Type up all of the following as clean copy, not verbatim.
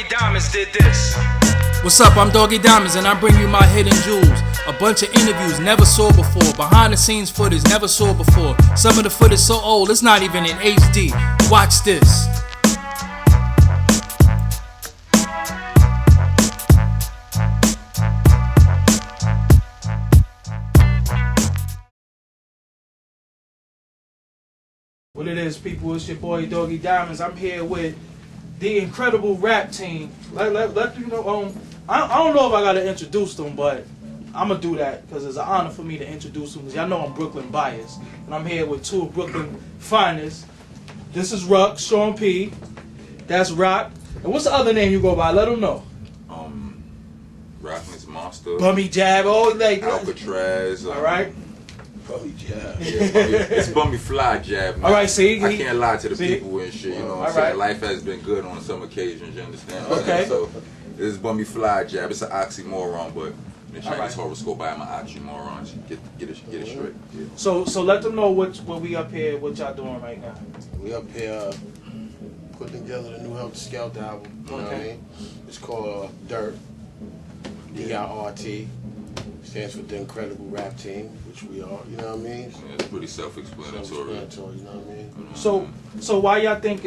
Doggie Diamonds did this. What's up, I'm Doggie Diamonds and I bring you my hidden jewels. A bunch of interviews never saw before, behind the scenes footage never saw before. Some of the footage so old it's not even in HD. Watch this. What it is, people, it's your boy Doggie Diamonds. I'm here with the incredible rap team. Let you know, I don't know if I gotta introduce them, but I'm gonna do that because it's an honor for me to introduce them. Because y'all know I'm Brooklyn biased, and I'm here with two of Brooklyn finest. This is Ruck, Sean P. That's Rock. And what's the other name you go by? Let them know. Rockman's Monster. Bummy Jab. Oh, like Alcatraz. all right. Bummy Jab. It's Bummy Fly Jab. Man. All right, see. I can't lie to the people and shit. You know what I'm saying? Life has been good on some occasions. You understand? Okay. So this is Bummy Fly Jab. It's an oxymoron, but in the Chinese horoscope, I am an oxymoron. Get it straight. Yeah. So let them know what we up here. What y'all doing right now? We up here putting together the new Heltah Skeltah album. You know what I mean? It's called D.I.R.T. D.I.R.T. Stands for the Incredible Rap Team, which we are. You know what I mean? Yeah, it's pretty self-explanatory. You know what I mean? So why y'all think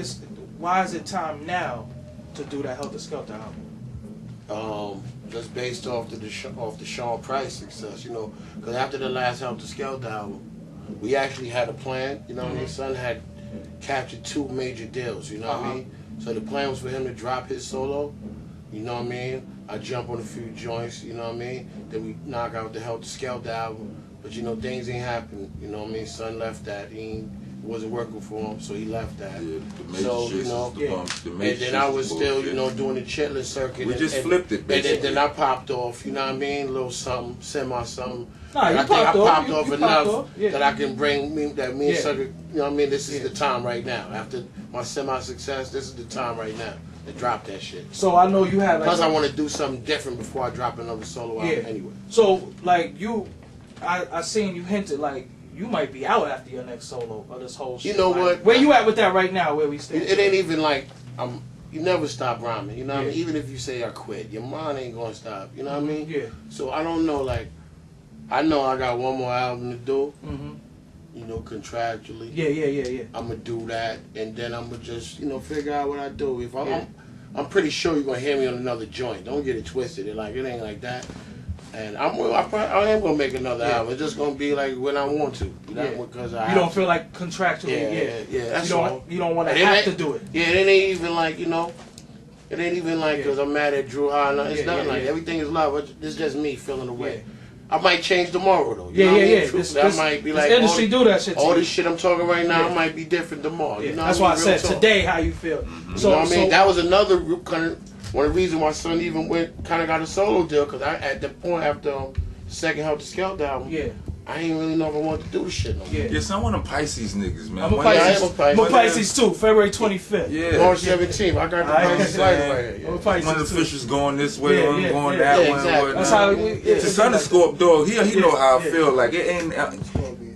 why is it time now to do that Heltah Skeltah album? Just based off the Sean Price success, you know, because after the last Heltah Skeltah album, we actually had a plan. You know what I mean? Son had captured 2 major deals. You know what I mean? So the plan was for him to drop his solo. You know what I mean? I jump on a few joints, you know what I mean? Then we knock out the Heltah Skeltah album. But you know, things ain't happened. You know what I mean? Son left that. It wasn't working for him, so he left that. Yeah, so, you know, and then I was still, you know, doing the chitlin circuit. We just flipped it, basically. And then I popped off, you know what I mean? A little something, semi-something. Nah, you I think I popped off enough yeah. that I can bring me and Circuit, you know what I mean? This is the time right now. After my semi-success, this is the time right now to drop that shit. So I know you had like... Plus I want to do something different before I drop another solo album anyway. So, like, I seen you hinted, like, you might be out after your next solo or this whole shit. You know like, what? Where you at with that right now, where we stand? It ain't even like, you never stop rhyming, you know what I mean? Yeah. Even if you say I quit, your mind ain't gonna stop, you know what I mean? Yeah. So I don't know, like, I know I got one more album to do, you know, contractually. Yeah. I'm gonna do that, and then I'm gonna just, you know, figure out what I do. If I'm pretty sure you're gonna hear me on another joint. Don't get it twisted. It ain't like that. And I am gonna make another album. It's just gonna be like when I want to. You know, because you don't feel like contractually. Yeah. That's you don't want to have to do it. Yeah, it ain't even like, you know. It ain't even like because I'm mad at Drew High. It's not like everything is love. It's just me feeling the way. I might change tomorrow though. You know what I mean? Truthfully, I might be like, industry do that shit. All this shit I'm talking right now might be different tomorrow. You know that's why I said today how you feel. So you know what I mean? That was another kind of one of the reasons my son even got a solo deal, because at the point after the second Heltah Skeltah album, I ain't really know if I wanted to do the shit no more. Yes, I'm one of them Pisces niggas, man. I'm a Pisces too, February 25th. Yeah. March 17th. I got the Pisces light right here. I'm a Pisces one of the fishes going this way, one going that way. Exactly. That's how the Sun is Scorp dog. He know how I feel. Like it ain't.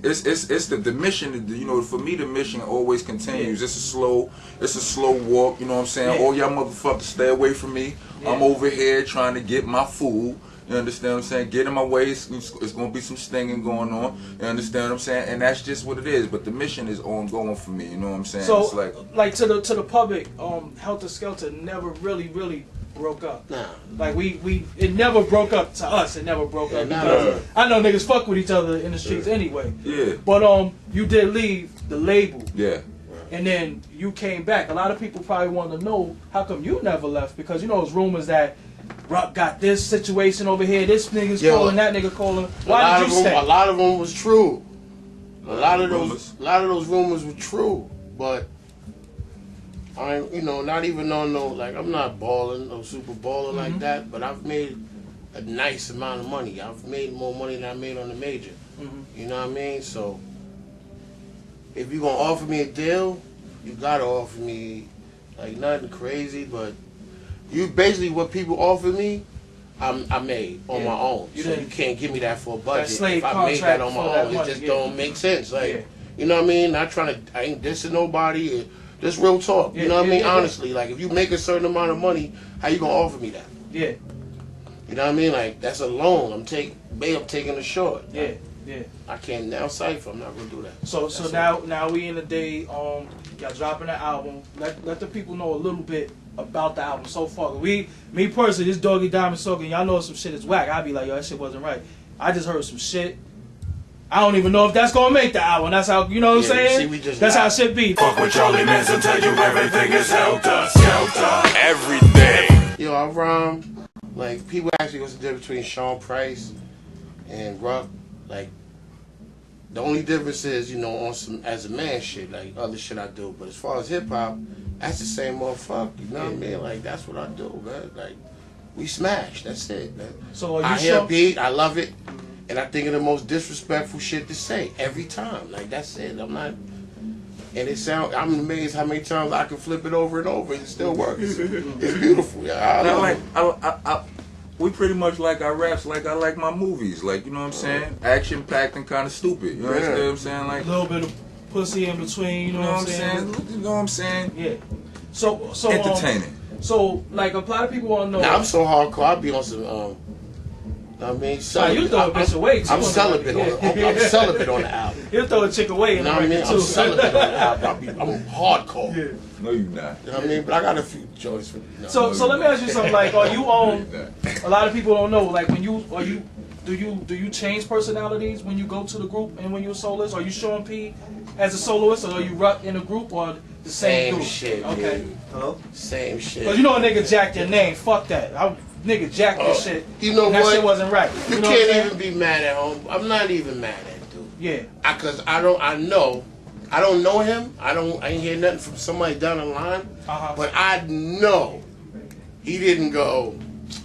It's the mission. You know, for me the mission always continues. It's a slow walk. You know what I'm saying? All y'all motherfuckers stay away from me. I'm over here trying to get my food. You understand what I'm saying? Get in my way. It's gonna be some stinging going on. You understand what I'm saying? And that's just what it is. But the mission is ongoing for me. You know what I'm saying? So, it's like to the public, Heltah Skeltah never really broke up. Nah. Like it never broke up to us. It never broke up. Because I know niggas fuck with each other in the streets anyway. Yeah. But you did leave the label. Yeah. And then you came back. A lot of people probably want to know how come you never left, because you know there's rumors that Ruck got this situation over here. This nigga's calling, that nigga calling. Why did you stay? A lot of them was true. A lot of those rumors were true, but not even on like I'm not balling, no super baller like that. But I've made a nice amount of money. I've made more money than I made on the major. You know what I mean? So if you're gonna offer me a deal, you gotta offer me like nothing crazy, but you basically what people offer me, I made on my own. So you can't give me that for a budget. If I made that on my own, it just don't make sense. Like you know what I mean? I ain't dissing nobody. Just real talk. Yeah, You know what I mean? yeah. Honestly, like if you make a certain amount of money, how you gonna offer me that? Yeah. You know what I mean? Like that's a loan. I'm taking a short. Yeah. Yeah. I can't now cipher. I'm not gonna do that. So That's now we in the day. Y'all dropping the album. Let the people know a little bit about the album so far. Me personally, this Doggie Diamonds talking. Y'all know some shit is whack. I'd be like, yo, that shit wasn't right. I just heard some shit. I don't even know if that's gonna make the album. That's how, you know what I'm saying? That's how shit be. Fuck with Charlie Manson, tell you everything is Heltah Skeltah. Everything. Yo, I rhyme. Like people ask me what's the difference between Sean Price and Ruck. Like the only difference is, you know, on some as a man shit, like other shit I do. But as far as hip hop, that's the same motherfucker. You know what I mean? Like that's what I do, man. Like we smash. That's it, man. So I hear a beat, I love it. And I think of the most disrespectful shit to say every time. Like that's it. I'm not. And I'm amazed how many times I can flip it over and over and it still works. It's beautiful. Yeah, we pretty much like our raps like I like my movies. Like, you know what I'm saying? Action packed and kind of stupid. You know what I'm saying? Like a little bit of pussy in between. You know what I'm saying? You know what I'm saying? Yeah. So entertaining. So like a lot of people want to know. Now I'm so hardcore. I'll be on some. I mean, you throw a bitch away too. I'm celibate I'm celibate on the album. He'll throw a chick away. You know what I mean? I'm celibate on the album. I'm hardcore. Yeah. No, you're not. You know what I mean? But I got a few joints for you. So let me ask you something. Like, are you on? A lot of people don't know. Like, when you do you change personalities when you go to the group and when you're a soloist? Are you Sean P as a soloist, or are you Ruck in a group, or the same group? Shit. Okay. Dude. Hello? Same shit. Cause you know a nigga jacked your name. Fuck that. Nigga jacked this shit. You know that what? shit wasn't right. You know can't even be mad at home. I'm not even mad at dude. Yeah. Cause I don't know him. I ain't hear nothing from somebody down the line. But I know he didn't go,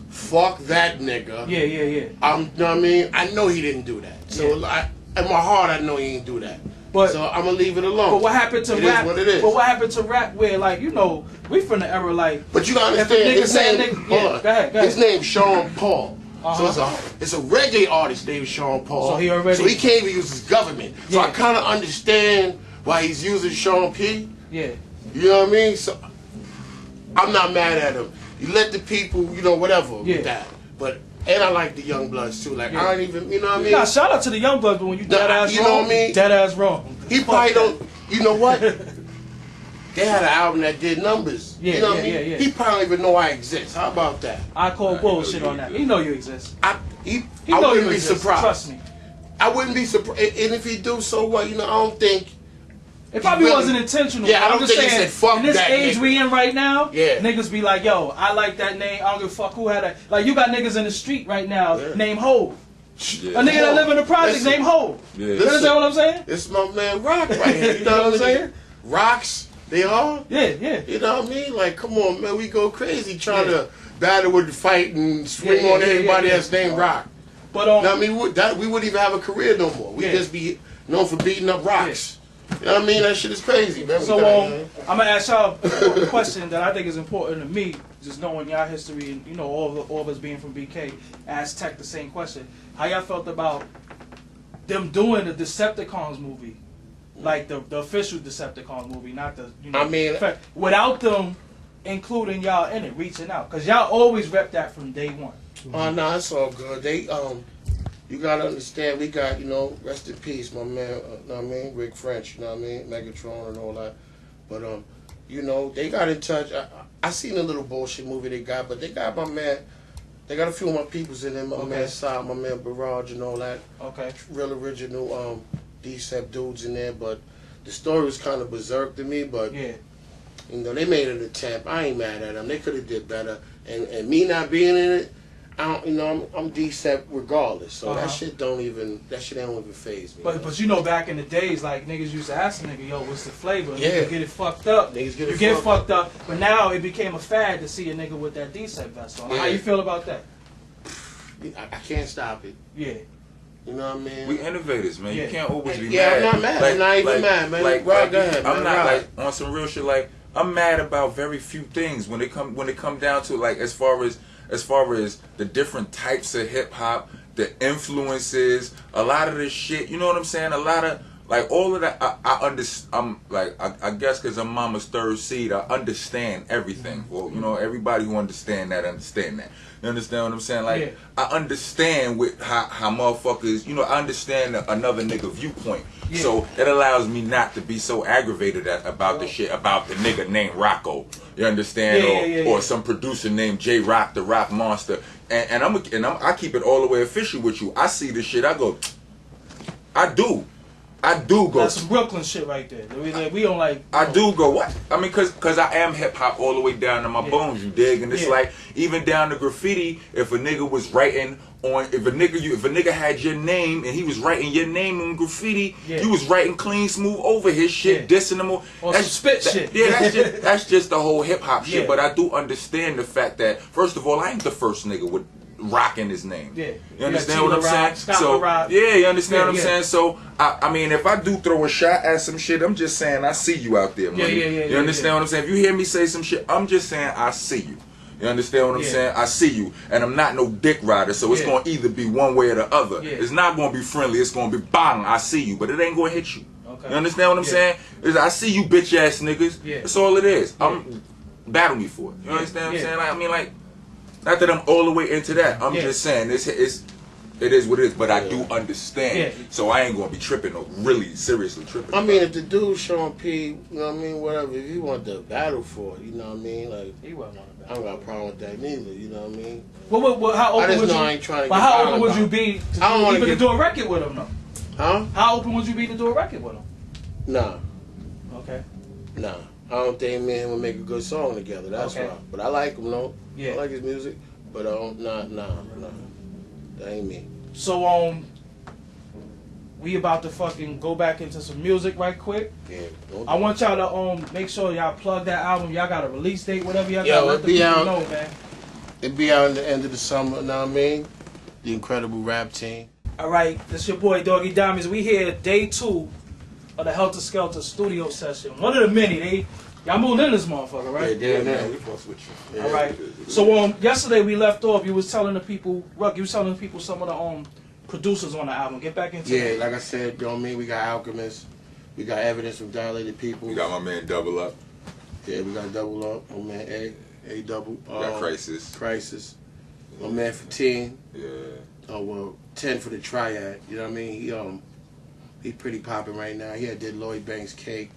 fuck that nigga. Yeah. You know what I mean? I know he didn't do that. So in my heart, I know he didn't do that. But, so I'm gonna leave it alone. But what happened to rap? Is what it is. But what happened to rap? Where, like, you know, we from the era like. But you gotta understand, his name. Hold on. Go ahead. His name's Sean Paul. So it's a reggae artist named Sean Paul. So he can't even use his government. So I kind of understand why he's using Sean P. Yeah. You know what I mean? So I'm not mad at him. You let the people, you know, whatever with that. And I like the Young Bloods too. Like I don't even, you know what I mean? Nah, shout out to the Young Bloods, but when you dead ass wrong, know what I mean? Dead ass wrong. He probably don't. You know what? They had an album that did numbers. Yeah, you know what I mean? He probably don't even know I exist. How about that? I call bullshit on that. He know you exist. I know wouldn't you be exist. surprised. Trust me. I wouldn't be surprised. And if he do, so what? You know, I don't think. It probably wasn't intentional. Yeah, I don't I'm just think saying, he said fuck in this that age nigga. we in right now, Yeah. niggas be like, yo, I like that name. I don't give a fuck who had that. Like, you got niggas in the street right now named Ho. Yeah. A nigga that live in the projects named Ho. Yeah. You understand what I'm saying? This is my man Rock right here. You know what I'm saying? Rocks, they are. Yeah. You know what I mean? Like, come on, man, we go crazy trying to battle with the fight and swing on everybody that's named Rock. But you know what I mean? We wouldn't even have a career no more. We'd just be known for beating up rocks. You know what I mean? That shit is crazy, man. So I'm gonna ask y'all a question that I think is important to me, just knowing y'all history and you know all of us being from BK. Ask Tech the same question: how y'all felt about them doing the Decepticons movie, like the official Decepticons movie, not the I mean, without them including y'all in it, reaching out, cause y'all always rep that from day one. Oh no, it's all good. They you gotta understand, we got, you know, rest in peace, my man, you know what I mean, Rick French, you know what I mean, Megatron and all that. But, you know, they got in touch. I seen a little bullshit movie they got, but they got my man, they got a few of my peoples in there, my man Sal, my man Barrage and all that. Okay. Real original D-Sep dudes in there, but the story was kind of berserk to me, but, you know, they made an attempt. I ain't mad at them. They could have did better. And me not being in it, I don't, you know, I'm D-Sep regardless, so that shit don't even faze me. But you know, back in the days, like niggas used to ask a nigga, yo, what's the flavor? Yeah. Niggas get it fucked up. Niggas you get fucked up. But now it became a fad to see a nigga with that D-Sep vest on. How you feel about that? I can't stop it. Yeah. You know what I mean? We innovators, man. You can't always be mad. Yeah, I'm not mad. I'm not even mad, man. Like, Rob, go ahead, I'm man. not Rob. like on some real shit. Like I'm mad about very few things when it come down to like as far as the different types of hip hop, the influences, a lot of this shit. You know what I'm saying? A lot like all of that, I understand. I'm like, I guess because I'm mama's third seed, I understand everything. Well, you know, everybody who understand that. You understand what I'm saying? Like, Yeah. I understand with how motherfuckers, you know, I understand another nigga viewpoint. Yeah. So it allows me not to be so aggravated about the shit about the nigga named Rocco. You understand? Or some producer named J Rock, the Rock Monster. And I keep it all the way official with you. I see this shit, I go, I do go. That's some Brooklyn shit right there. We don't like. I do go what? I mean, cause I am hip hop all the way down to my bones. You dig? And it's like even down to graffiti. If a nigga was writing on, if a nigga had your name and he was writing your name on graffiti, you was writing clean, smooth over his shit, dissing them. Or some spit shit. Yeah, that's just the whole hip hop shit. But I do understand the fact that first of all, I ain't the first nigga with Rock in his name. Yeah. You understand what I'm saying? So yeah, you understand what I'm saying? So I mean, if I do throw a shot at some shit, I'm just saying I see you out there, man. You understand what I'm saying? If you hear me say some shit, I'm just saying I see you. You understand what I'm saying? I see you, and I'm not no dick rider, so it's gonna either be one way or the other. It's not gonna be friendly. It's gonna be bang. I see you, but it ain't gonna hit you. Okay. You understand what I'm saying? I see you, bitch ass niggas. That's all it is. Battle me for it. You understand what I'm saying? Like, I mean, like. Not that I'm all the way into that. I'm just saying it is what it is. But I do understand. So I ain't gonna be tripping or really seriously tripping. I mean, if the dude Sean P, you know what I mean, whatever, if he want to battle for it, you know what I mean, like he wouldn't want to battle. I don't got a problem with that neither. You know what I mean? Well, how open would you? I ain't trying to but how open would you be to do a record with him though? Huh? How open would you be to do a record with him? Nah. Okay. Nah. I don't think me and him would make a good song together. That's why. But I like him, though. I like his music. But nah. That ain't me. So we about to fucking go back into some music right quick. Yeah. I want y'all to make sure y'all plug that album. Y'all got a release date, whatever y'all got. Let the people know, man. It'll be out in the end of the summer. Know what I mean? The Incredible Rap Team. All right, this your boy Doggie Diamonds. We here day 2 of the Heltah Skeltah studio session. One of the many. Y'all moved in this motherfucker, right? Yeah, we fucks with you. All right. So yesterday we left off. You was telling the people, Ruck. You was telling the people some of the producers on the album. Get back into it. Yeah, like I said, you know what I mean. We got Alchemist. We got Evidence from Dilated People. We got my man Double Up. Yeah, we got Double Up. My man A Double. We got Crisis. My man 15. Yeah. Oh well, 10 for the Triad. You know what I mean? He pretty popping right now. He did Lloyd Banks' Cake.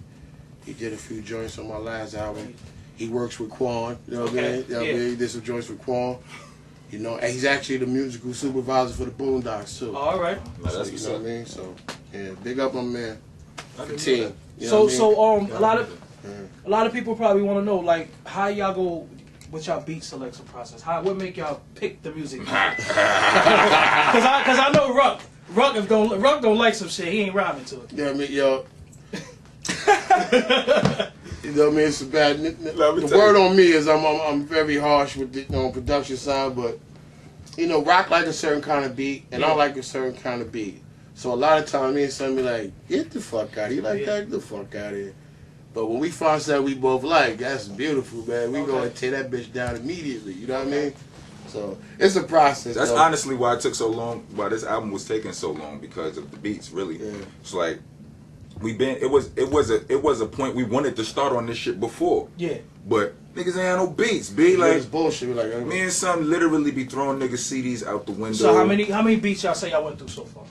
He did a few joints on my last album. He works with Quan. You know what I mean? You know what I mean? He did some joints with Quan. You know, and he's actually the musical supervisor for the Boondocks too. All right. So, you know what I mean? So yeah, big up my man. 15. You So know what I mean? a lot of people probably want to know like how y'all go with y'all beat selection process. What make y'all pick the music? Because I know Ruck don't like some shit. He ain't rhyming to it. Yeah, I mean, yo. You know what I mean? It's a bad. The word on me is I'm very harsh with the production side, but you know, Rock like a certain kind of beat, and I like a certain kind of beat. So a lot of times me and son be like, "Get the fuck out of here!" Like that, get the fuck out of here. But when we find that we both like, that's beautiful, man. We gonna tear that bitch down immediately. You know what I mean? So it's a process. That's honestly why it took so long. Why this album was taking so long, because of the beats. Really, it's like. It was a point we wanted to start on this shit before. Yeah. But niggas ain't had no beats, B. Like it's bullshit. Like me and son literally be throwing niggas CDs out the window. So how many beats y'all say y'all went through so far?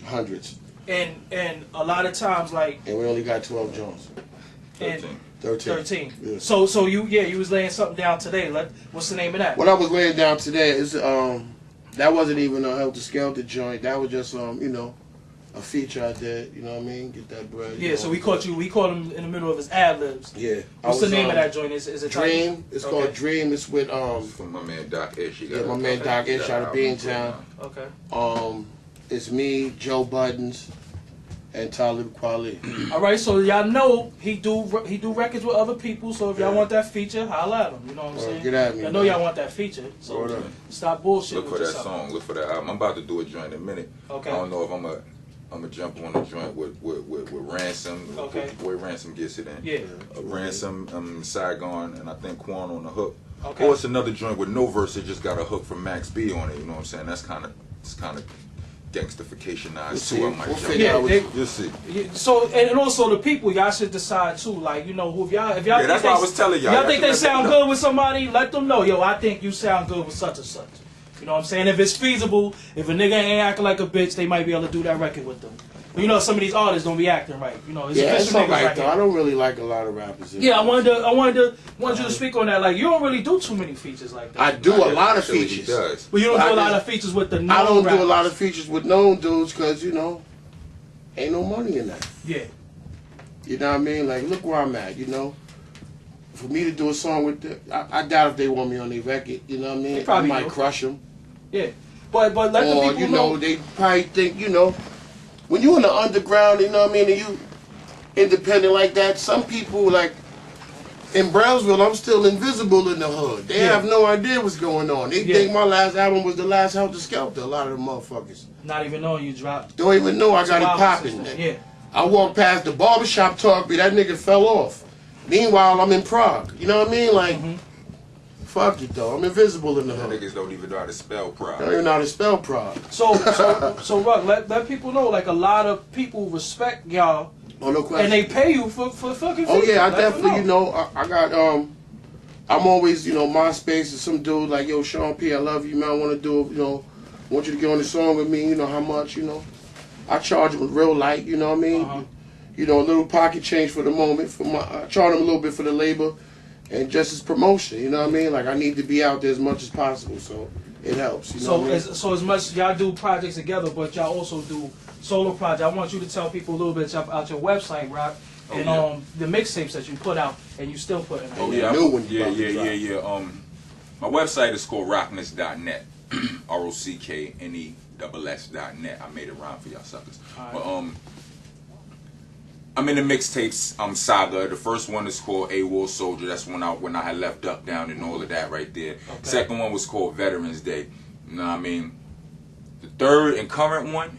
Hundreds. And a lot of times like. And we only got 12 joints. 13. Yeah. So you was laying something down today. What's the name of that? What I was laying down today is that wasn't even a Heltah Skeltah joint. That was just you know. A feature I did, you know what I mean? Get that bread. Yeah, so we caught him in the middle of his ad libs. Yeah. What's the name of that joint? Is it Dream? It's called Dream. It's with from my man Doc Ish. My man Doc Ish out of Beantown. Okay. It's me, Joe Buttons, and Talib Kweli. All right, so y'all know he do records with other people. So if y'all want that feature, holla at him. You know what I'm saying? Get at me. I know y'all want that feature. So stop bullshit. Look for that song. Look for that album. I'm about to do a joint in a minute. Okay. I don't know if I'm gonna jump on a joint with Ransom. Okay. Boy Ransom gets it in. Yeah. Ransom, Saigon, and I think Quan on the hook. Okay. Or it's another joint with no verse. It just got a hook from Max B on it. You know what I'm saying? It's kind of gangstificationized too. I might We'll jump figure in. out what they- you- You'll see. So and also the people, y'all should decide too. Like, you know, who if y'all Yeah, that's think what I was telling y'all. Y'all Y'all think should they let them sound know. good with somebody? Let them know. Yo, I think you sound good with such and such. You know what I'm saying? If it's feasible, if a nigga ain't acting like a bitch, they might be able to do that record with them. But you know, some of these artists don't be acting right. You know, it's Yeah, it's official niggas alright right though. here. I don't really like a lot of rappers. Yeah, I wanted you to speak on that. Like, you don't really do too many features like that. I do a lot of Actually, he features. does. But you don't But do I a lot just- of features with the known I don't do a rappers. lot of features with known dudes because, you know, ain't no money in that. Yeah. You know what I mean? Like, look where I'm at, you know? For me to do a song with them, I doubt if they want me on their record, you know what I mean? They probably I might do. crush them. Yeah. But let the Or, people you know, they probably think, you know, when you in the underground, you know what I mean, and you independent like that, some people, like, in Brownsville, I'm still invisible in the hood. They Yeah. have no idea what's going on. They Yeah. think my last album was the last Heltah Skeltah, a lot of them motherfuckers. not even knowing you dropped. Don't even know I got it 2 albums popping. since then. Yeah. I walked past the barbershop talk, that nigga fell off. Meanwhile, I'm in Prague. You know what I mean? Like, fuck it though. I'm invisible in the That hood. niggas don't even know how to spell I don't pride. even know how to spell Prague. So Ruck, let people know, like, a lot of people respect y'all Oh, no question. and they pay you for fucking Oh features. yeah, I Let them definitely, you know, I got I'm always, you know, MySpace and some dude like, yo, Sean P, I love you, man. I want to do, you know, want you to get on the song with me. You know how much, you know. I charge him real light, you know what I mean. Uh-huh. You know, a little pocket change for the moment. I charge him a little bit for the labor, and just as promotion. You know what I mean. Like I need to be out there as much as possible, so it helps. You know what I mean? So as much y'all do projects together, but y'all also do solo projects. I want you to tell people a little bit about your website, Rock, and yeah. the mixtapes that you put out and you still putting out. Oh Yeah, yeah, new one yeah, about to yeah. drop. My website is called rockness.net. ROCKNESS.net. I made it rhyme for y'all suckers. Alright. But I'm in the mixtapes saga. The first one is called AWOL Soldier. That's when I had left Duck Down and all of that right there. Okay. Second one was called Veterans Day. You know what I mean? The third and current one,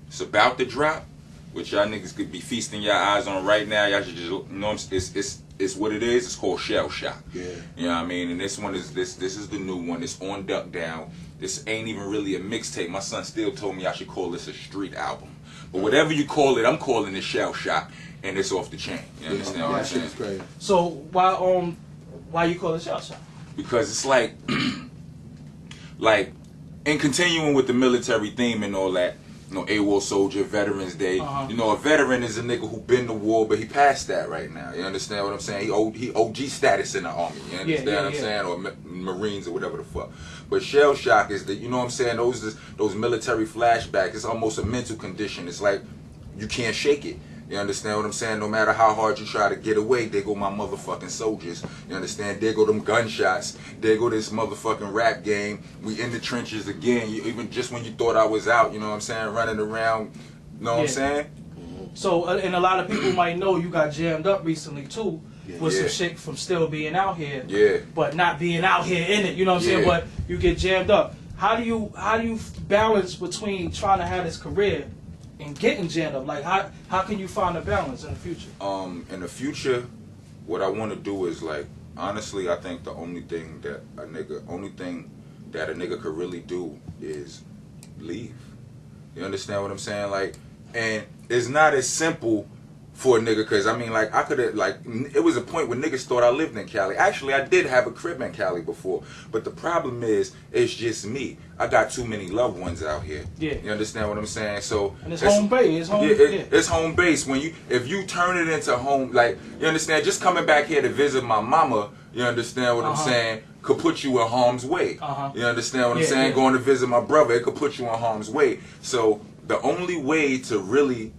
it's about to drop, which y'all niggas could be feasting your eyes on right now. Y'all should just, you know, it's what it is. It's called Shell Shock. Yeah. You know what I mean? And this one is this is the new one. It's on Duck Down. This ain't even really a mixtape. My son still told me I should call this a street album. But whatever you call it, I'm calling it Shell Shock, and it's off the chain. You understand what I'm That shit saying? is crazy. So why you call it Shell Shock? Because it's like in continuing with the military theme and all that, you know, AWOL Soldier, Veterans Day. Uh-huh. You know, a veteran is a nigga who been to war, but he passed that right now. You understand what I'm saying? He OG status in the army. You understand yeah, what I'm yeah. saying? Or Marines or whatever the fuck. But Shell Shock is the, you know what I'm saying? Those military flashbacks. It's almost a mental condition. It's like you can't shake it. You understand what I'm saying? No matter how hard you try to get away, there go my motherfucking soldiers. You understand? There go them gunshots. There go this motherfucking rap game. We in the trenches again. Even just when you thought I was out, you know what I'm saying? Running around. You know what I'm Yeah. saying? So and a lot of people might know you got jammed up recently too with some Yeah. shit from still being out here. Yeah. But not being out here in it, you know what I'm saying? Yeah. But you get jammed up. How do you balance between trying to have this career and getting jammed up? Like how can you find a balance in the future? In the future, what I want to do is like, honestly, I think the only thing that a nigga could really do is leave. You understand what I'm saying? Like, and it's not as simple for a nigga, because I mean, like, I could have, like, it was a point where niggas thought I lived in Cali. Actually, I did have a crib in Cali before, but the problem is, it's just me. I got too many loved ones out here. Yeah. You understand what I'm saying? So And it's home base. It's home. yeah, Yeah. it's home base. If you turn it into home, like, you understand, just coming back here to visit my mama, you understand what I'm saying, could put you in harm's way. You understand what I'm Yeah, saying? yeah. Going to visit my brother, it could put you in harm's way. So the only way to really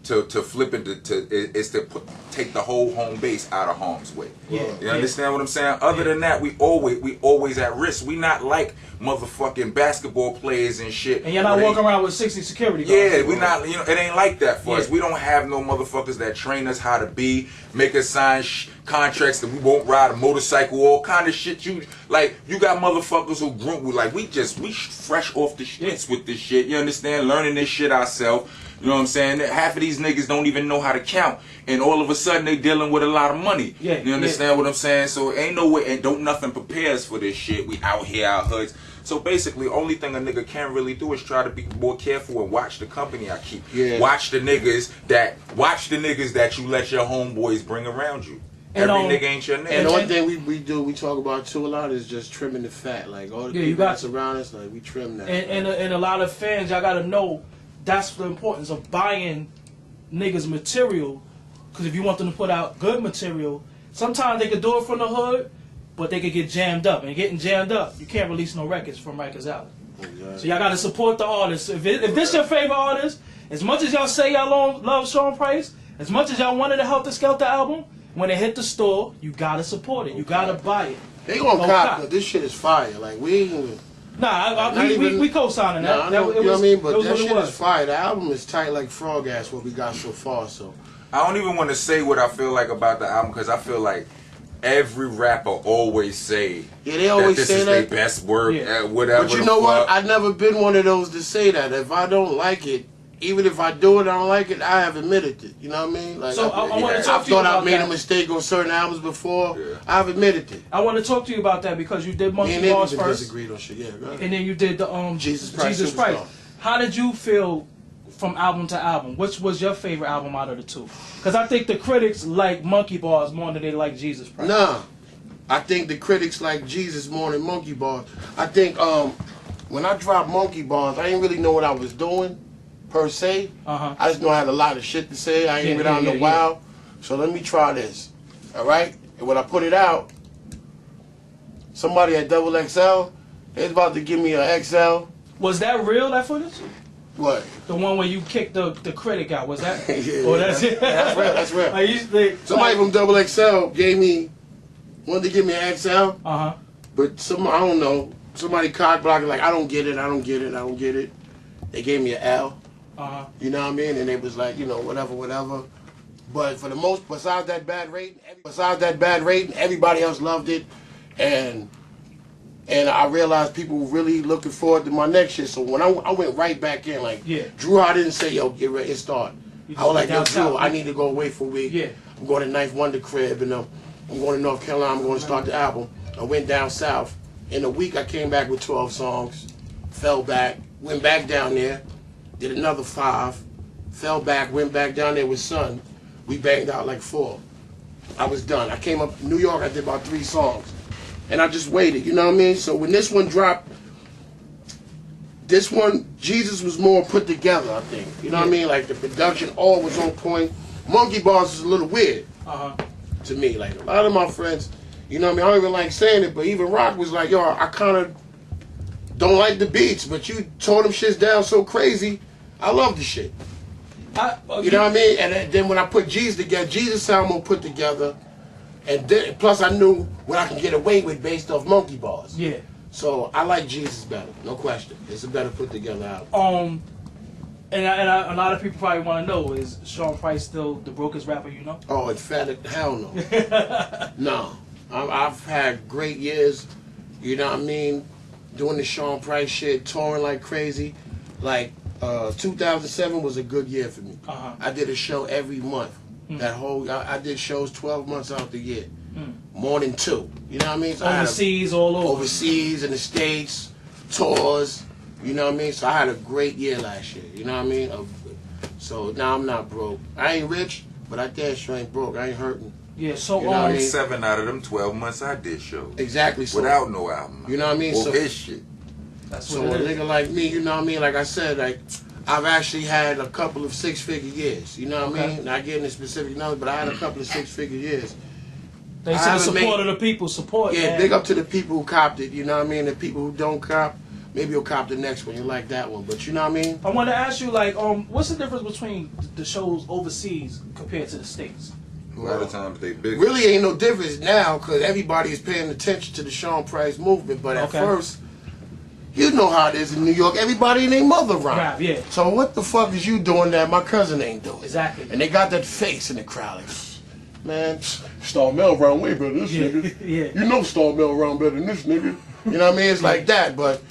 to flip it is to take the whole home base out of harm's way. Yeah, You yeah. understand what I'm saying? Other than that, we always at risk. We not like motherfucking basketball players and shit. And you're not where they- walking around with 60 security guards. yeah, we not, you know, it ain't like that for us. Yeah. We don't have no motherfuckers that train us how to be, make us sign contracts that we won't ride a motorcycle, all kind of shit. You got motherfuckers who grew, like, we fresh off the streets with this shit. You understand? Learning this shit ourselves. You know what I'm saying? Half of these niggas don't even know how to count, and all of a sudden they dealing with a lot of money. Yeah, you understand what I'm saying? So ain't no way, and don't nothing prepare us for this shit. We out here, our hoods. So basically, only thing a nigga can really do is try to be more careful and watch the company I keep. Yeah. Watch the niggas that you let your homeboys bring around you. And, Every nigga ain't your nigga. And the one thing we talk about too a lot is just trimming the fat. Like all the people that's around us, like we trim that. And a lot of fans, y'all gotta know that's the importance of buying niggas material. Because if you want them to put out good material, sometimes they could do it from the hood, but they could get jammed up. And getting jammed up, you can't release no records from Rikers Island. Exactly. So y'all gotta support the artists. If this your favorite artist, as much as y'all say y'all love Sean Price, as much as y'all wanted to Heltah Skeltah album, when it hit the store, you gotta support it. You gotta buy it. They gonna cop, but this shit is fire. Like we ain't even. Nah, we co-signing that. You know what I mean? But that shit is fire. The album is tight like frog ass. What we got so far. So I don't even want to say what I feel like about the album because I feel like every rapper always say they always this say is that. their best work, whatever. But you know what? I've never been one of those to say that. If I don't like it, even if I do it, I don't like it, I have admitted it. You know what I mean? Like, so I want to talk to you about I've made that. a mistake on certain albums before. Yeah. I've admitted it. I want to talk to you about that because you did Monkey Bars first. Disagreed on shit. Yeah, right. And then you did the Jesus Price. How did you feel from album to album? Which was your favorite album out of the two? Because I think the critics like Monkey Bars more than they like Jesus Price. Nah, I think the critics like Jesus more than Monkey Bars. I think when I dropped Monkey Bars, I didn't really know what I was doing. Per se, I just know I had a lot of shit to say. I ain't been out in a while, so let me try this. All right, and when I put it out, somebody at Double XL, they was about to give me an XL. Was that real? That footage? What? The one where you kicked the critic out? Was that? That's it. That's real. That's real. Somebody from Double XL wanted to give me an XL. But I don't know. Somebody cock blocking like I don't get it. They gave me an L. You know what I mean? And it was like, whatever. But for the most, besides that bad rating, everybody else loved it. And I realized people were really looking forward to my next shit. So when I went right back in, like, Drew, I didn't say, yo, get ready, start. I was like, yo, Drew, I need to go away for a week. Yeah. I'm going to Ninth Wonder crib, and I'm going to North Carolina. I'm going to start the album. I went down south. In a week, I came back with 12 songs, fell back, went back down there. Did another 5, fell back, went back down there with Son. We banged out like 4. I was done. I came up to New York, I did about 3 songs. And I just waited, you know what I mean? So when this one dropped, Jesus was more put together, I think. You know what I mean? Like the production, all was on point. Monkey Bars was a little weird to me. Like a lot of my friends, you know what I mean? I don't even like saying it, but even Rock was like, yo, I kind of don't like the beats, but you tore them shits down so crazy. I love the shit. You know what I mean? And then when I put Jesus together, Jesus sound more put together. And then, plus I knew what I can get away with based off Monkey Bars. Yeah. So I like Jesus better, no question. It's a better put together album. And a lot of people probably want to know, is Sean Price still the brokest rapper you know? Oh, emphatic, hell no. No. I've had great years, you know what I mean? Doing the Sean Price shit, touring like crazy. Like 2007 was a good year for me. I did a show every month. I did shows 12 months out the year. More than 2. You know what I mean? So overseas, all over. Overseas, in the States, tours. You know what I mean? So I had a great year last year. You know what I mean? So now I'm not broke. I ain't rich, but I damn sure ain't broke. I ain't hurting. Yeah, so you know what I mean? 7 out of them 12 months I did shows. Exactly. So, without no album. You know what I mean? Or his shit. That's so a nigga like me, you know what I mean? Like I said, like I've actually had a couple of 6-figure years. You know what I mean? Not getting the specific numbers, but I had a couple of 6-figure years. They said the support of the people, support. Yeah, man. big up to the people who copped it. You know what I mean? The people who don't cop, maybe you'll cop the next one. You like that one, but you know what I mean? I want to ask you, like, what's the difference between the shows overseas compared to the States? A lot of times they big. Really ain't no difference now because everybody is paying attention to the Sean Price movement. But at first, you know how it is in New York. Everybody and their mother rap. Yeah. So what the fuck is you doing that my cousin ain't doing? Exactly. And they got that face in the crowd. Like, man, Star Mel round way better than this nigga. Yeah. You know Star Mel round better than this nigga. You know what I mean? It's like that. But,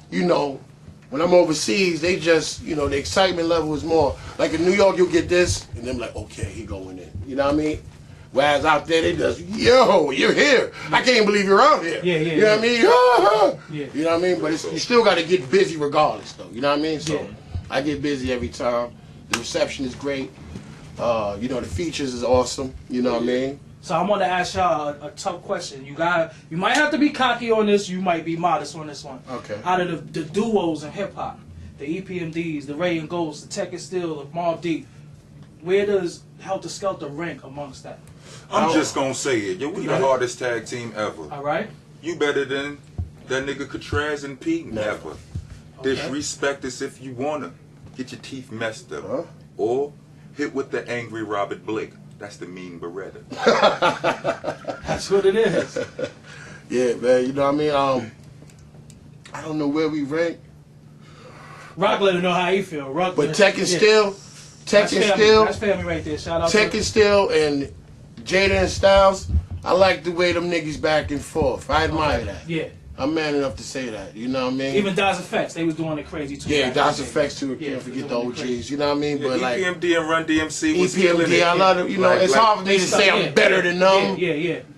you know, when I'm overseas, they just, you know, the excitement level is more. Like in New York, you'll get this, and them like, okay, he going in. You know what I mean? Whereas out there, they just, yo, you're here. I can't believe you're out here. Yeah, yeah, You know what I mean? Ah, Yeah. You know what I mean? But you still got to get busy regardless, though. You know what I mean? So Yeah. I get busy every time. The reception is great. You know, the features is awesome. You know what I mean? So I want to ask y'all a tough question. You might have to be cocky on this. You might be modest on this one. Okay. Out of the duos in hip hop, the EPMDs, the Ray and Ghost, the Tech and Steel, the Mobb Deep, where does Heltah Skeltah rank amongst that? I'm just gonna say it. Yo, we the hardest tag team ever. All right. You better than that nigga Katraz and Pete? Never. Okay. Disrespect us if you wanna. Get your teeth messed up. Huh? Or hit with the angry Robert Blake. That's the mean Beretta. That's what it is. Yeah, man. You know what I mean? I don't know where we rank. Rock let him know how he feel. Rock, But Tech and Steel, That's family right there. Shout out Tech to and Steel and Jada and Styles, I like the way them niggas back and forth. I admire that. Yeah. I'm man enough to say that. You know what I mean? Even Daz Effects, they was doing it crazy too. Yeah, back DOS in the day. Effects too. Yeah, Can't forget the doing it OGs. crazy. You know what I mean? But like EPMD and Run DMC was killing EPMD, it. I love it. You know, it's hard for me to say I'm better than them. Yeah.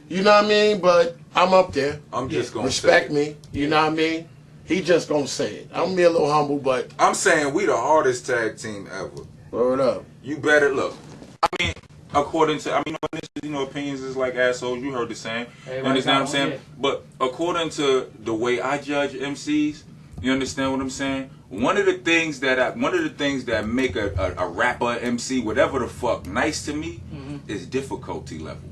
You know what I mean? But I'm up there. I'm just gonna Respect say me. You know what I mean? He just gonna say it. I'm be a little humble, but I'm saying we the hardest tag team ever. word up. You better look. I mean, according to opinions is like assholes. You heard the same. You understand what I'm saying? Yeah. But according to the way I judge MCs, you understand what I'm saying? One of the things that make a rapper, MC, whatever the fuck, nice to me is difficulty level.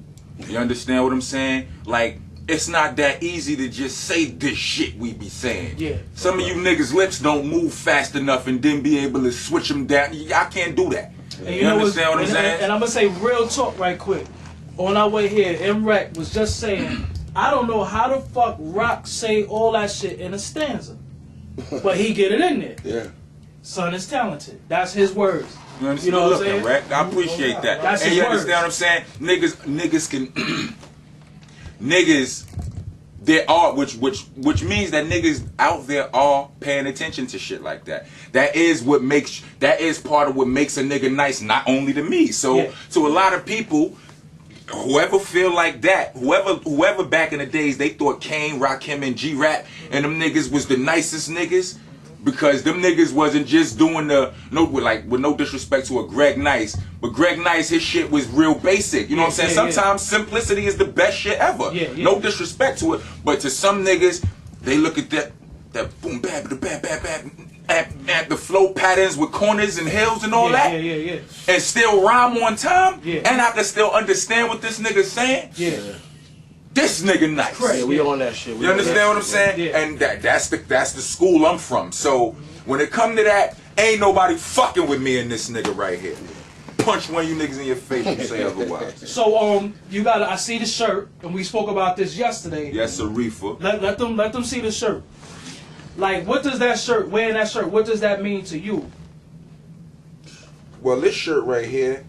You understand what I'm saying? Like, it's not that easy to just say this shit we be saying. Yeah. Some of you niggas' lips don't move fast enough and then be able to switch them down. I can't do that. And you understand what I'm saying? And I'm gonna say real talk right quick. On our way here, M-Rec was just saying, I don't know how the fuck Rock say all that shit in a stanza. But he get it in there. Yeah. Son is talented. That's his words. You understand? know what I'm Look, saying? Rack, I appreciate that. That's and his you words. understand what I'm saying? Niggas can niggas there are which means that niggas out there are paying attention to shit like that. That is part of what makes a nigga nice, not only to me. So to a lot of people, whoever feel like that, whoever back in the days they thought Kane, Rakim, and G-Rap and them niggas was the nicest niggas, because them niggas wasn't just doing with no disrespect to a Greg Nice, but Greg Nice, his shit was real basic. You know what I'm saying? Sometimes simplicity is the best shit ever. No disrespect to it, but to some niggas, they look at that boom bap the flow patterns with corners and hills and all that, and still rhyme on time, and I can still understand what this nigga's saying. This nigga nice. Yeah, we on that shit. You understand what I'm saying? Yeah. And that's the school I'm from. So when it come to that, ain't nobody fucking with me and this nigga right here. Punch one of you niggas in your face if you say otherwise. So I see the shirt, and we spoke about this yesterday. Yes, a reefer. Let them see the shirt. Like, what does that shirt, wearing that shirt, what does that mean to you? Well, this shirt right here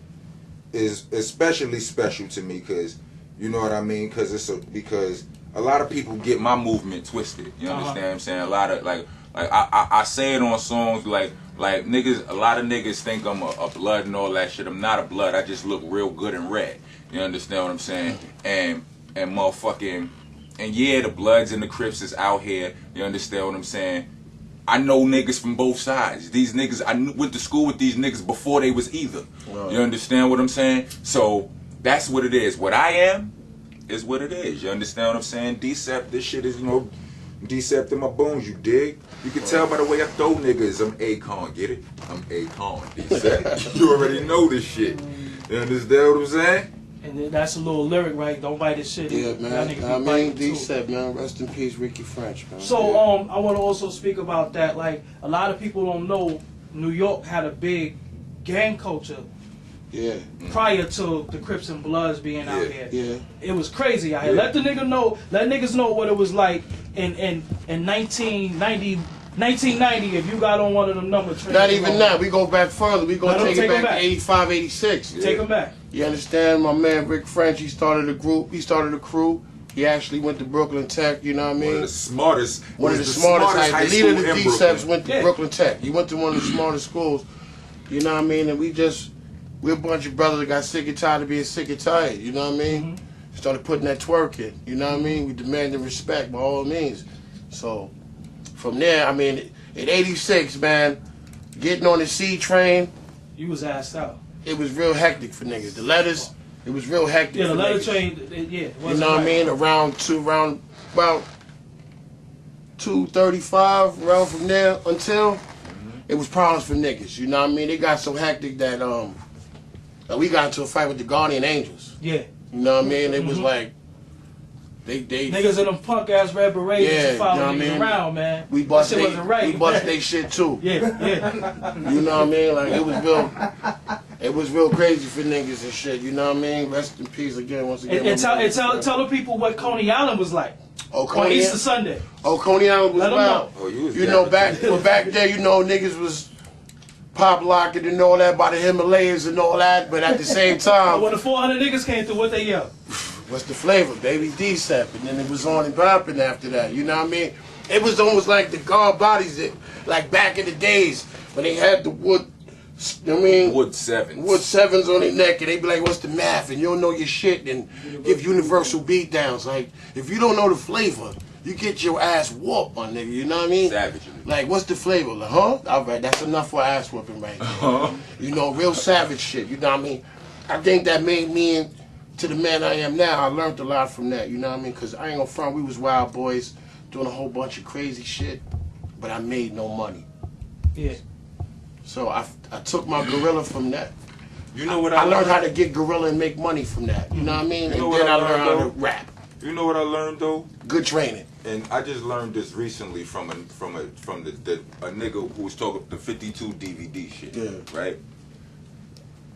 is especially special to me because, you know what I mean? Because a lot of people get my movement twisted. You understand what I'm saying? A lot of like I say it on songs like niggas. A lot of niggas think I'm a blood and all that shit. I'm not a blood. I just look real good in red. You understand what I'm saying? And motherfucking. And yeah, the Bloods and the Crips is out here. You understand what I'm saying? I know niggas from both sides. These niggas, went to school with these niggas before they was either. Right. You understand what I'm saying? So that's what it is. What I am is what it is. You understand what I'm saying? Decept, this shit is, Decept in my bones, you dig? You can tell by the way I throw niggas. I'm Akon, get it? I'm Akon, Decept. You already know this shit. You understand what I'm saying? And that's a little lyric, right? Don't bite this shit. Yeah, man. I mean, D-Sep, man. Rest in peace, Ricky French, man. So, I want to also speak about that. Like, a lot of people don't know New York had a big gang culture. Yeah. Prior to the Crips and Bloods being out here. Yeah. It was crazy out here. Let niggas know what it was like in 1990 if you got on one of them number trains. Not even that. We go back further. We go take it back to 85, 86. Take them back. You understand? My man Rick French, he started a group. He started a crew. He actually went to Brooklyn Tech, you know what I mean? One of the smartest. The leader of the D-Seps went to Brooklyn Tech. He went to one of the smartest schools, you know what I mean? And we just we're a bunch of brothers that got sick and tired of being sick and tired. You know what I mean? Started putting that twerk in. You know what I mean? We demanded respect by all means. So from there, I mean, in '86, man, getting on the C train. You was asked out. It was real hectic for niggas. The letters, it was real hectic. Yeah, the for letter niggas. train. Yeah, You know what I mean? Around about 2:35, around from there until it was problems for niggas. You know what I mean? It got so hectic that we got into a fight with the Guardian Angels. Yeah. You know what I mean? It was like they niggas in them punk ass red berets Yeah, to follow you know what I niggas mean? around, man. we bust that shit wasn't right. we bust they shit too. Yeah. You know what I mean? Like it was real crazy for niggas and shit. You know what I mean? Rest in peace again, once again. And tell the people what Coney Island was like Oh, on Coney Easter Sunday. Oh, Coney Island was Let 'em wild. know. Oh, you was You know, definitely- back there, you know, niggas was pop locking and all that by the Himalayas and all that, but at the same But time, when the 400 niggas came through, what they yelled? what's the flavor? Baby D-Sep, and then it was on and popping after that, you know what I mean? It was almost like the guard bodies that, like back in the days when they had the wood, I mean, Wood sevens. wood sevens on their neck, and they be like, what's the math? And you don't know your shit, and give universal beat downs. Like, if you don't know the flavor, you get your ass whooped, my nigga, you know what I mean? Savagely. Like, what's the flavor? Like, huh? All right, that's enough for ass whooping right there. You know, real savage shit, you know what I mean? I think that made me to the man I am now. I learned a lot from that, you know what I mean? Because I ain't gonna front, we was wild boys doing a whole bunch of crazy shit, but I made no money. Yeah. So I took my gorilla from that. You know what I learned how to get gorilla and make money from that, you know what I mean? You know And what then I I learned how to learned, rap. You know what I learned though? Good training. And I just learned this recently from a nigga who was talking the 52 DVD shit. Yeah. Right?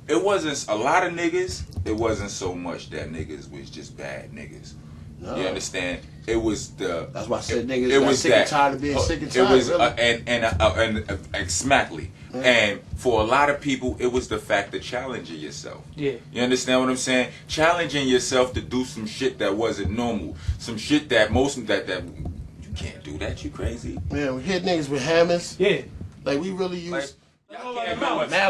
It wasn't a lot of niggas. It wasn't so much that niggas was just bad niggas. No. You understand? It was the. That's why I said niggas It got was sick that. and tired of being sick and It tired. was really. and smackly. Yeah. And for a lot of people, it was the fact of challenging yourself. Yeah. You understand what I'm saying? Challenging yourself to do some shit that wasn't normal, some shit that that you can't do that. You crazy? Man, we hit niggas with hammers. Yeah. Like, we really use... Like, Y'all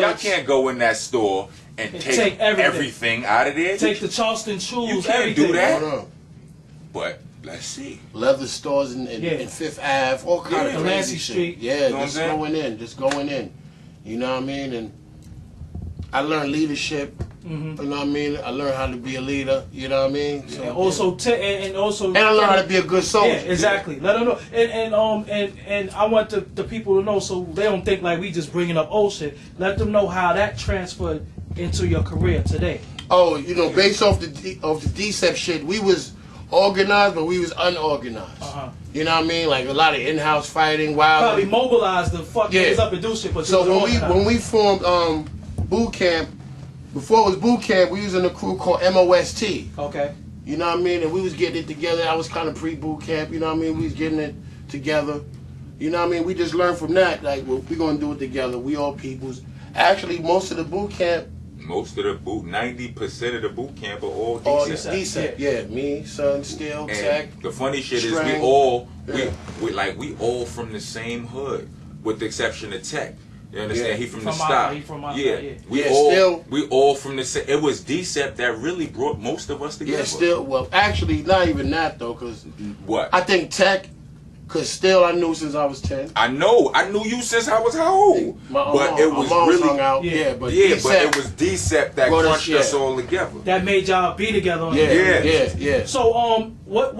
y'all can't go in that store and take everything out of there. Take the Charleston shoes, You can't everything. do that. Hold on. But let's see. Leather stores in Fifth Ave, all kind Yeah. of Delancey crazy shit. Street. Yeah, You know what I'm just saying? going in. You know what I mean? And I learned leadership. You know what I mean? I learned how to be a leader. You know what I mean? So, And also, and also, and I learned how to be a good soldier. Yeah, exactly. Let them know, and I want the people to know so they don't think like we just bringing up old shit. Let them know how that transferred into your career today. Oh, you know, based off the D-Sep shit, we was organized, but we was unorganized. You know what I mean? Like a lot of in-house fighting, wild. Probably mobilize the fuck Yeah. niggas up and do shit. But So you was when we formed boot camp, before it was boot camp, we was in a crew called MOST. okay, You know what I mean? And we was getting it together. I was kind of pre-boot camp. You know what I mean? We was getting it together. You know what I mean? We just learned from that. Like, well, we gonna do it together. We all peoples. Actually, most of the boot camp, 90% of the boot camp are all all decent. decent. Yeah, me, Son, Steel, Tech. And the funny shit is Strang. we all from the same hood, with the exception of Tech. You understand? Yeah. He from From the my- stop. he from my- Yeah. yeah. We Yeah, all still- we all from the same. It was D-Sep that really brought most of us together. Yeah, Still. Well, actually, not even that though, because What? I think Tech, because Still I knew since I was 10. I knew you since I was how old? But it was my really hung out. Yeah. Yeah, but but D-Sep, it was D-Sep that brought us, crunched us yeah. all together. that made y'all be together. On Yeah, the yeah. So what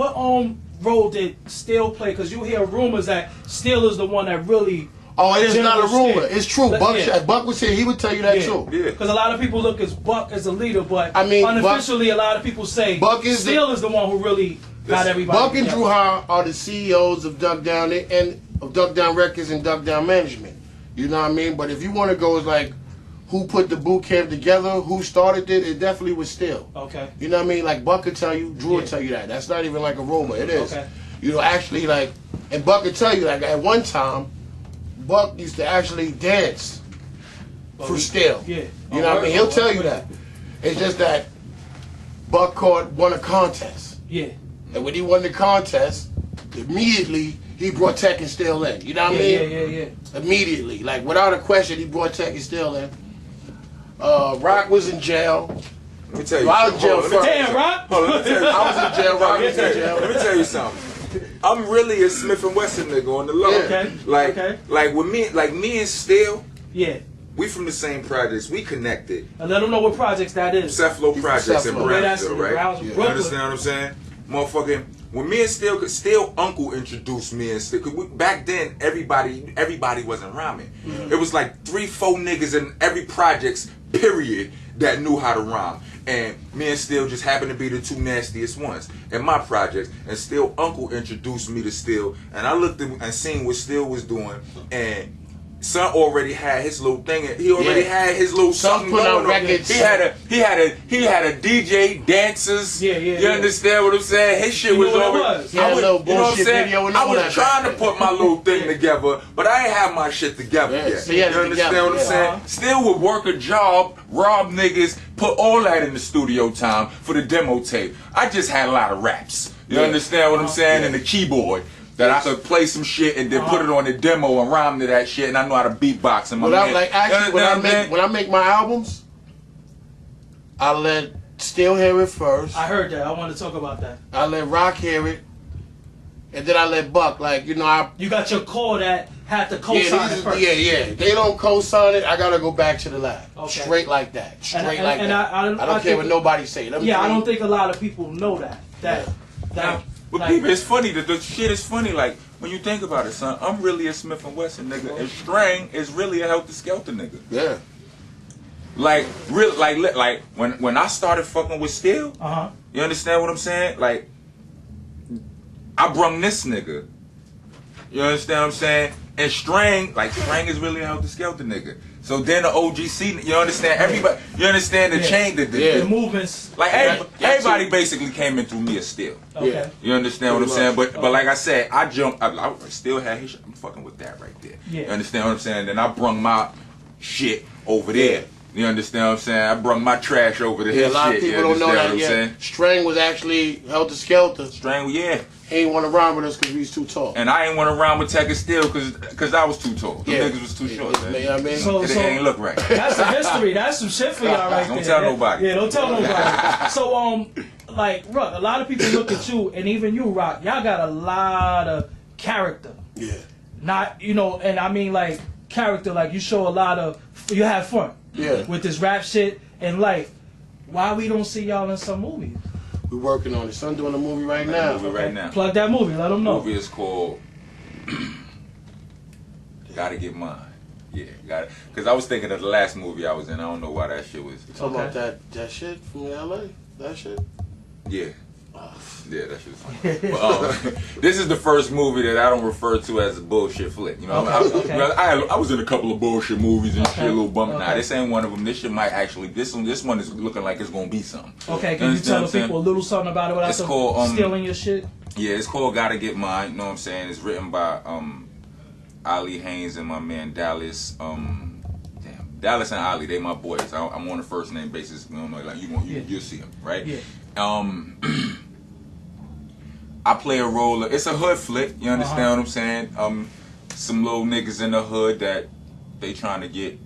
role did Steel play? Because you hear rumors that Steel is the one that really. Oh, it is not a General rumor. Still. It's true. But, Buck, yeah. Buck was here. He would tell you that Yeah. too. Yeah. Because a lot of people look at Buck as a leader, but I mean, unofficially, a lot of people say Buck is Steel is the one who really got everybody. Buck and together. Drew Howard are the CEOs of Duck Down and of Duck Down Records and Duck Down Management. You know what I mean? But if you want to go as like who put the boot camp together, who started it, it definitely was Still. Okay. You know what I mean? Like Buck could tell you, Drew would Yeah. tell you that. That's not even like a rumor. It is. Okay. You know, actually, like, and Buck could tell you, like, at one time, Buck used to actually dance for Still. Yeah. You know what I mean? He'll tell you that. It's just that Buck won a contest. Yeah. And when he won the contest, immediately he brought Tech and Still in. You know what I mean? Yeah. Immediately. Like, without a question, he brought Tech and Still in. Rock was in jail. Let me tell you. I was in jail first. Damn, Rock. Hold on, let me tell you. I was in jail. Rock was in jail. Let me tell you something. I'm really a Smith and Wesson nigga on the low. Okay. Like with me, like me and Steele, Yeah. we from the same projects. We connected. And let them know what projects that is. Cephalo Projects in Cephalo. Brownsville, right? Brownsville, You Brooklyn. understand what I'm saying? Motherfucking, when me and Steele uncle introduced me and Steele, cause back then everybody wasn't rhyming. It was like 3-4 niggas in every projects, period, that knew how to rhyme. And me and Steele just happened to be the two nastiest ones in my projects. And Steele uncle introduced me to Steele, and I looked at and seen what Steele was doing, and Son already had his little thing. He already had his little something put out going on. records. He had a DJ, dancers. Yeah. You understand what I'm saying? His shit You was know what it over. was. He had a little You know what I'm bullshit saying? video and I all was that. trying to put my little thing together, but I ain't have my shit together Yeah, yet. so you had it understand together, what I'm saying? Still would work a job, rob niggas, put all that in the studio time for the demo tape. I just had a lot of raps. You understand what I'm saying? And the keyboard. That I could play some shit and then put it on the demo and rhyme to that shit, and I know how to beatbox. And my man, Like actually, when I make my albums, I let Steele hear it first. I heard that. I want to talk about that. I let Rock hear it, and then I let Buck. Like you got your core that had to co-sign it first. yeah. They don't co-sign it. I gotta go back to the lab. Okay. Straight like that. Straight like and that. I don't care what nobody say. I don't think a lot of people know that. But like, people, it's funny. The shit is funny. Like when you think about it, son, I'm really a Smith and Wesson nigga, and Strang is really a Heltah Skeltah nigga. Yeah. Like real, like when I started fucking with Steele, you understand what I'm saying? Like I brung this nigga. You understand what I'm saying? And Strang is really a Heltah Skeltah nigga. So then the OGC, you understand? Everybody, you understand the chain, the movements. Like everybody basically came in through me as Steele. Okay. You understand what I'm saying? But like I said, I still had his shit. I'm fucking with that right there. Yeah. You understand what I'm saying? Then I brung my shit over there. You understand what I'm saying? I brung my trash over to his shit. A lot of people don't know that yet. Strang was actually Heltah Skeltah. Strang, yeah. He ain't want to rhyme with us because we was too tall. And I ain't want to rhyme with Tech and Steel because I was too tall. The niggas was too short, man. You know what I mean? So, it ain't look right. That's the history. That's some shit for y'all right there. Don't tell nobody. Yeah, don't tell nobody. So, like, Ruck, a lot of people look at you, and even you, Rock, y'all got a lot of character. Yeah. Not, and I mean, like, character, like, you show a lot of, you have fun. Yeah. With this rap shit and life. Why we don't see y'all in some movies? We're working on it. Son doing a movie right now. Right now. Plug that movie. Let them know. The movie is called Gotta Get Mine. Yeah, got it. Because I was thinking of the last movie I was in. I don't know why that shit was. You talking about that shit from LA? That shit? Yeah. Yeah, that shit was funny. But, this is the first movie that I don't refer to as a bullshit flick. You know, I was in a couple of bullshit movies and shit, a little bump. Nah, this ain't one of them. This shit might actually. This one is looking like it's gonna be something. Okay, can you tell the people a little something about it without stealing your shit? Yeah, it's called Gotta Get Mine. You know what I'm saying? It's written by Ali Haynes and my man Dallas. Dallas and Ali, they my boys. I'm on a first name basis. You know, like you'll see them, right? Yeah. I play a role. It's a hood flick. You understand what I'm saying? Some little niggas in the hood that they trying to get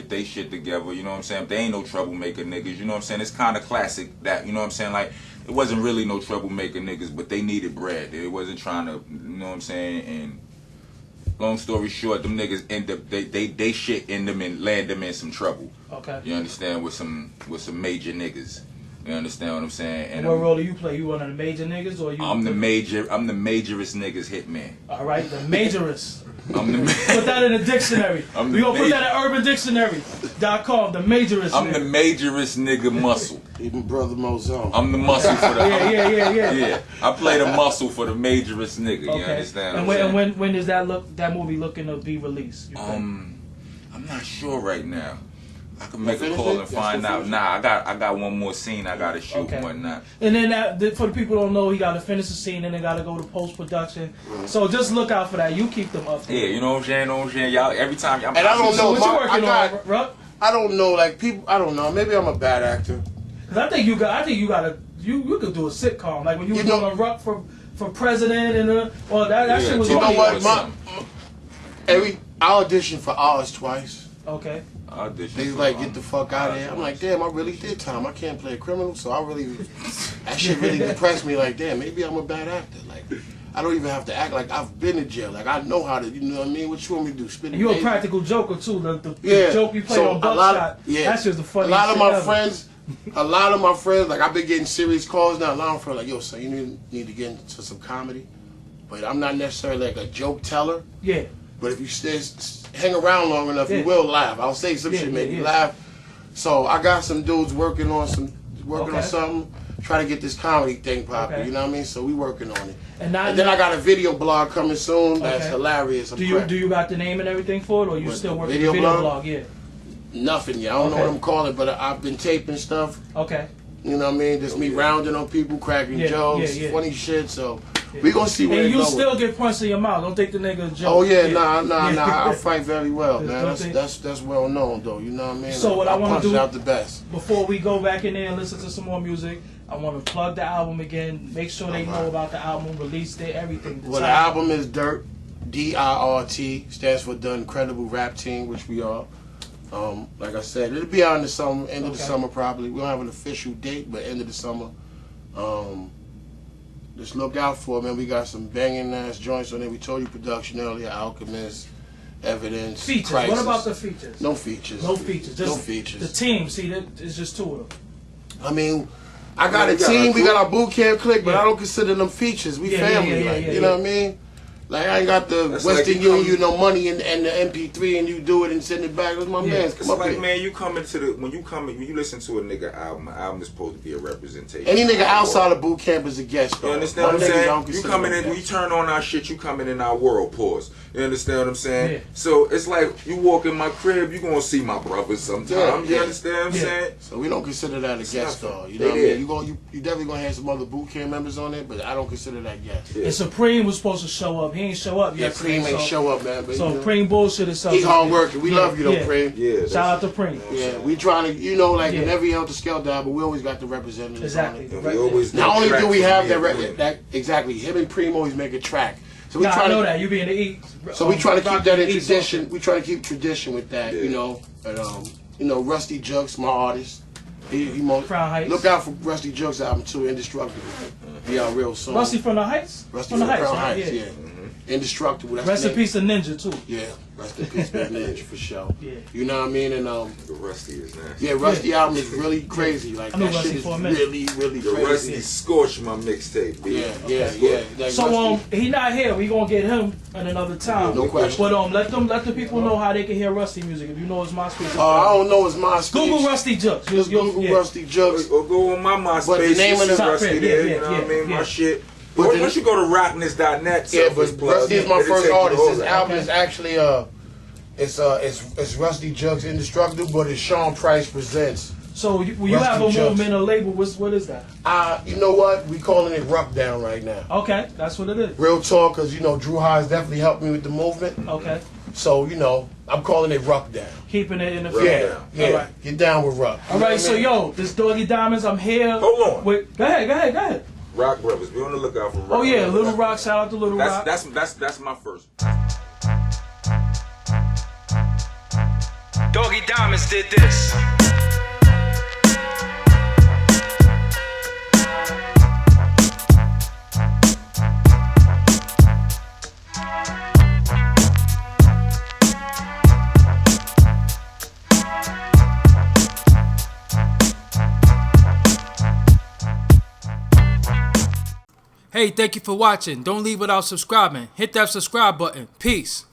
they shit together. You know what I'm saying? They ain't no troublemaker niggas. You know what I'm saying? It's kind of classic that. You know what I'm saying? Like it wasn't really no troublemaker niggas, but they needed bread. They wasn't trying to. You know what I'm saying? And long story short, them niggas end up they shit in them and land them in some trouble. Okay. You understand? With some major niggas. You understand what I'm saying? And what role do you play? You one of the major niggas, or you? I'm the majorest niggas hitman. All right, the majorest. I'm the put that in the dictionary. We gonna put that in UrbanDictionary.com. The majorist. I'm the majorest nigga muscle. Even Brother Mozone. I'm the muscle for the. Yeah. Yeah, I play the muscle for the majorist nigga. Okay. You understand? And when is that movie looking to be released? I'm not sure right now. I can make a call and find out. Nah, I got one more scene I gotta shoot and whatnot. And then for the people who don't know, he gotta finish the scene and then gotta go to post production. So just look out for that. You keep them up. Yeah, you know what I'm saying? Y'all every time y'all. And I don't know what you working on, Ruck? I don't know, like people. I don't know. Maybe I'm a bad actor. Cause I think you could do a sitcom like when you were doing a Ruck for president and that shit was. You know what? I auditioned for Oz twice. Okay. I auditioned. They like, get the fuck out of here. I'm like, damn, I really did time. I can't play a criminal, so that shit really depressed me. Like, damn, maybe I'm a bad actor. Like, I don't even have to act like I've been in jail. Like, I know how to, you know what I mean? What you want me to do? Spin You a practical joker too. The joke you play on Buckshot. That's just the funniest A lot of shit my ever. friends, like, I've been getting serious calls now. A lot of my friends like, yo, son, you need to get into some comedy. But I'm not necessarily like a joke teller. Yeah. But if you hang around long enough, you will laugh. I'll say some shit, make you laugh. So I got some dudes working on something, trying to get this comedy thing popping. You know what I mean? So we working on it. And then I got a video blog coming soon. That's hilarious. Do you got the name and everything for it, or you still working video the video blog? Yeah. Nothing yet. I don't know what I'm calling it, but I've been taping stuff. Okay. You know what I mean? Just me rounding on people, cracking jokes, funny shit. So. We gonna see where and it you goes. Still get points in your mouth. Don't think the nigga a joke. Oh yeah, nah. I fight very well, man. That's well known though. You know what I mean? So what I want to do out the best. Before we go back in there and listen to some more music, I want to plug the album again. Make sure they know about the album, release date, everything. The album is D.I.R.T. D.I.R.T. stands for The Incredible Rap Team, which we are. Like I said, it'll be out in the summer, end of the summer probably. We don't have an official date, but end of the summer. Just look out for it, man. We got some banging ass joints on there. We told you production earlier, Alchemist, Evidence, features. Crisis. What about the features? No features. No features. Just no features. The team, see, it's just two of them. I mean, I got a team. We got our boot camp clique, but I don't consider them features. We family, you know what I mean? Like, I ain't got the Western Union, no money and the MP3, and you do it and send it back. That's my man. It's like, man, you come into the when you listen to a nigga album, an album is supposed to be a representation. Any nigga outside of boot camp is a guest. You understand what I'm saying? You coming in, we turn on our shit. You coming in our world. Pause. You understand what I'm saying? Yeah. So it's like you walk in my crib, you gonna see my brothers sometimes. You understand what I'm saying? So we don't consider that a guest star. You know what I mean? You definitely gonna have some other boot camp members on it, but I don't consider that guest. And Supreme was supposed to show up. He ain't show up yet. Preem ain't show up, man. But, so Preem bullshit is something. He hard working. We love you though, Preem. Yeah. Shout out to Preem. Yeah, we trying to, like in every Heltah Skeltah album, we always got the representatives. Exactly. On it. We always not only do we have that exactly, him and Preem always make a track. So we try to know that you being the eat. So we try to keep that in tradition. We try to keep tradition with that, you know. And Rusty Jukes, my artist. Crown Heights. Look out for Rusty Jukes album too, Indestructible. Be our real song. Rusty from the Heights. Rusty from Crown Heights, yeah. Indestructible. That's rest in peace to Ninja too. Yeah, rest in peace to Ninja for sure. Yeah. You know what I mean? And the Rusty is nasty. Yeah, Rusty album is really crazy. Like that shit is really crazy. The Rusty scorched my mixtape. Yeah. Like so he not here. We gonna get him at another time. No question. But let the people know how they can hear Rusty music. If you know his MySpace. I don't know his MySpace. Google Rusty Jukes. Just Google Rusty Jukes. Or go on my MySpace. But the name of the Rusty there. You know what I mean? My shit. But once you go to rockness.net, but Rusty is my first artist. His album is actually it's Rusty Jukes Indestructible, but it's Sean Price Presents. So when you have a movement or label, what is that? You know what? We calling it Ruck Down right now. Okay, that's what it is. Real talk, because Drew Highs definitely helped me with the movement. Okay. So I'm calling it Ruck Down. Keeping it in the field. Yeah. All right. Get down with Ruck. All right, so yo, this Doggie Diamonds, I'm here. Hold on. Go ahead. Rock Brothers, be on the lookout for Rock. Oh yeah, Little Rock, shout out to Little Rock. That's my first. Doggie Diamonds did this. Hey, thank you for watching. Don't leave without subscribing. Hit that subscribe button. Peace.